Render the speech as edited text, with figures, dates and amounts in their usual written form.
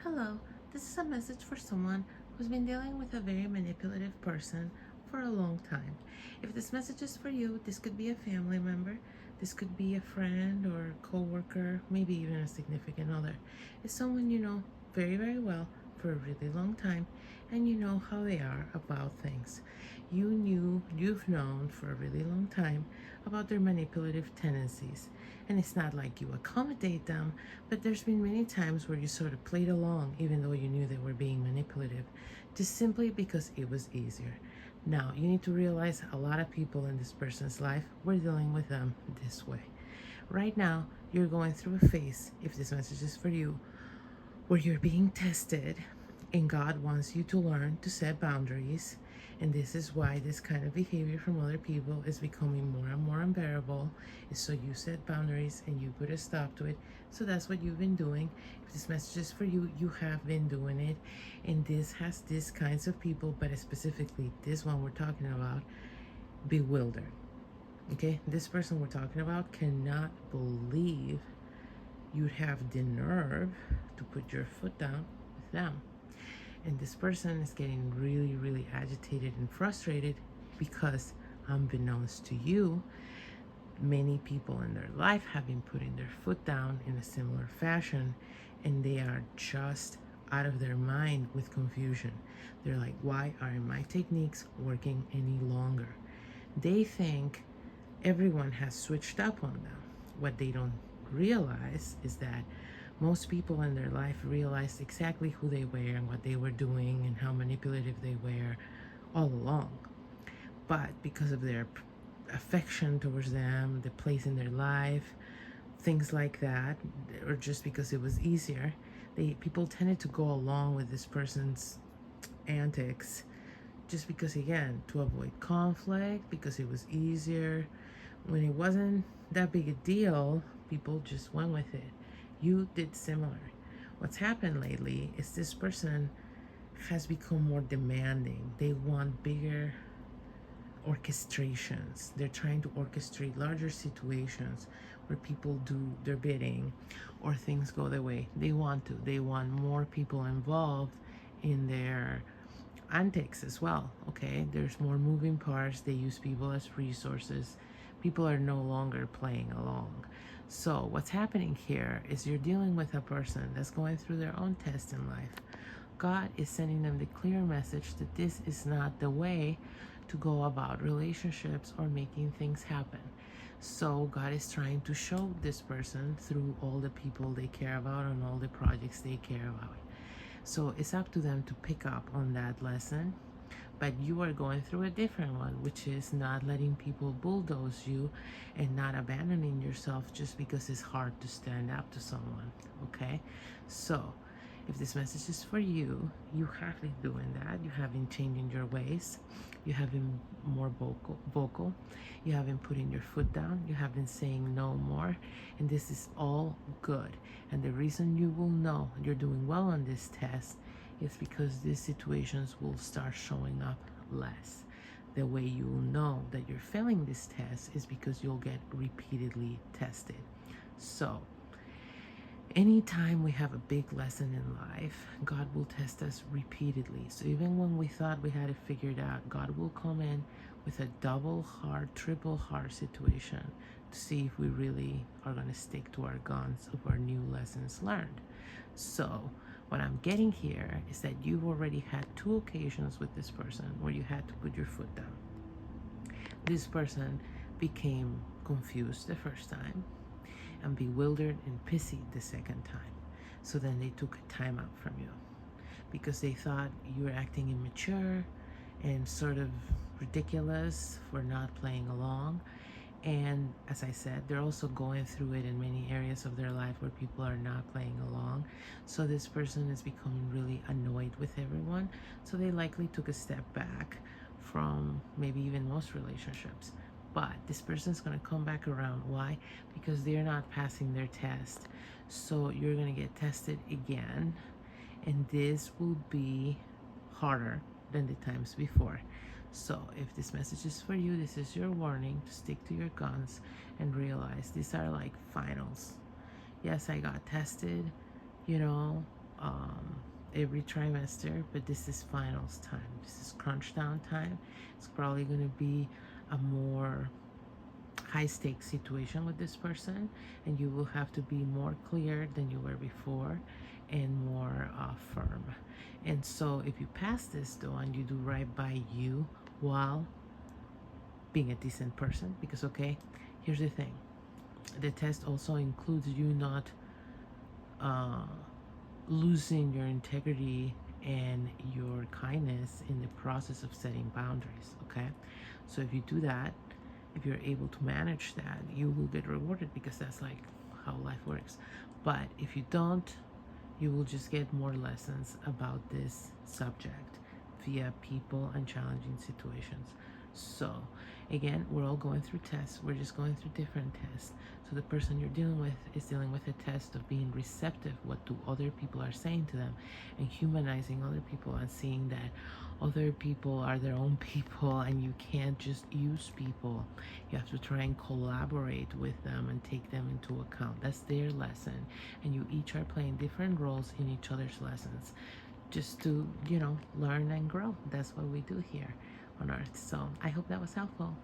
Hello, this is a message for someone who's been dealing with a very manipulative person for a long time. If this message is for you, this could be a family member, this could be a friend or a co-worker, maybe even a significant other. It's someone you know very, very well for a really long time, and you know how they are about things. You've known for a really long time about their manipulative tendencies. And it's not like you accommodate them, but there's been many times where you sort of played along even though you knew they were being manipulative, just simply because it was easier. Now, you need to realize a lot of people in this person's life were dealing with them this way. Right now, you're going through a phase, if this message is for you, where you're being tested and God wants you to learn to set boundaries. And this is why this kind of behavior from other people is becoming more and more unbearable. Is so you set boundaries and you put a stop to it. So that's what you've been doing. If this message is for you, you have been doing it. And this has these kinds of people, but specifically this one we're talking about, bewildered. Okay, this person we're talking about cannot believe you'd have the nerve to put your foot down with them. And this person is getting really, really agitated and frustrated because, unbeknownst to you, many people in their life have been putting their foot down in a similar fashion, and they are just out of their mind with confusion. They're like, why aren't my techniques working any longer? They think everyone has switched up on them. What they don't realize is that most people in their life realized exactly who they were and what they were doing and how manipulative they were all along. But because of their affection towards them, the place in their life, things like that, or just because it was easier, people tended to go along with this person's antics just because, again, to avoid conflict, because it was easier. When it wasn't that big a deal, people just went with it. You did similar. What's happened lately is this person has become more demanding. They want bigger orchestrations. They're trying to orchestrate larger situations where people do their bidding or things go their way. They want to. They want more people involved in their antics as well. Okay, there's more moving parts. They use people as resources. People are no longer playing along. So what's happening here is you're dealing with a person that's going through their own test in life. God is sending them the clear message that this is not the way to go about relationships or making things happen. So God is trying to show this person through all the people they care about and all the projects they care about. So it's up to them to pick up on that lesson. But you are going through a different one, which is not letting people bulldoze you and not abandoning yourself just because it's hard to stand up to someone. Okay? So if this message is for you, you have been doing that. You have been changing your ways. You have been more vocal. You have been putting your foot down. You have been saying no more. And this is all good. And the reason you will know you're doing well on this test is because these situations will start showing up less. The way you will know that you're failing this test is because you'll get repeatedly tested. So anytime we have a big lesson in life, God will test us repeatedly. So even when we thought we had it figured out, God will come in with a double hard, triple hard situation to see if we really are going to stick to our guns of our new lessons learned. So what I'm getting here is that you've already had 2 occasions with this person where you had to put your foot down. This person became confused the first time and bewildered and pissy the second time. So then they took a time out from you because they thought you were acting immature and sort of ridiculous for not playing along. And as I said, they're also going through it in many areas of their life where people are not playing along. So this person is becoming really annoyed with everyone. So they likely took a step back from maybe even most relationships. But this person's going to come back around. Why? Because they're not passing their test. So you're going to get tested again. And this will be harder than the times before. So if this message is for you, this is your warning to stick to your guns and realize these are like finals. Yes, I got tested, you know, every trimester, but this is finals time. This is crunch down time. It's probably going to be a more high stakes situation with this person, and you will have to be more clear than you were before and more firm. And so if you pass this though, and you do right by you while being a decent person, because okay, here's the thing, the test also includes you not losing your integrity and your kindness in the process of setting boundaries. Okay, so if you do that, if you're able to manage that, you will get rewarded, because that's like how life works. But if you don't, you will just get more lessons about this subject via people and challenging situations. So again, we're all going through tests. We're just going through different tests. So the person you're dealing with is dealing with a test of being receptive, what do other people are saying to them, and humanizing other people, and seeing that other people are their own people, and you can't just use people. You have to try and collaborate with them and take them into account. That's their lesson, and you each are playing different roles in each other's lessons, just to, you know, learn and grow. That's what we do here on Earth. So I hope that was helpful.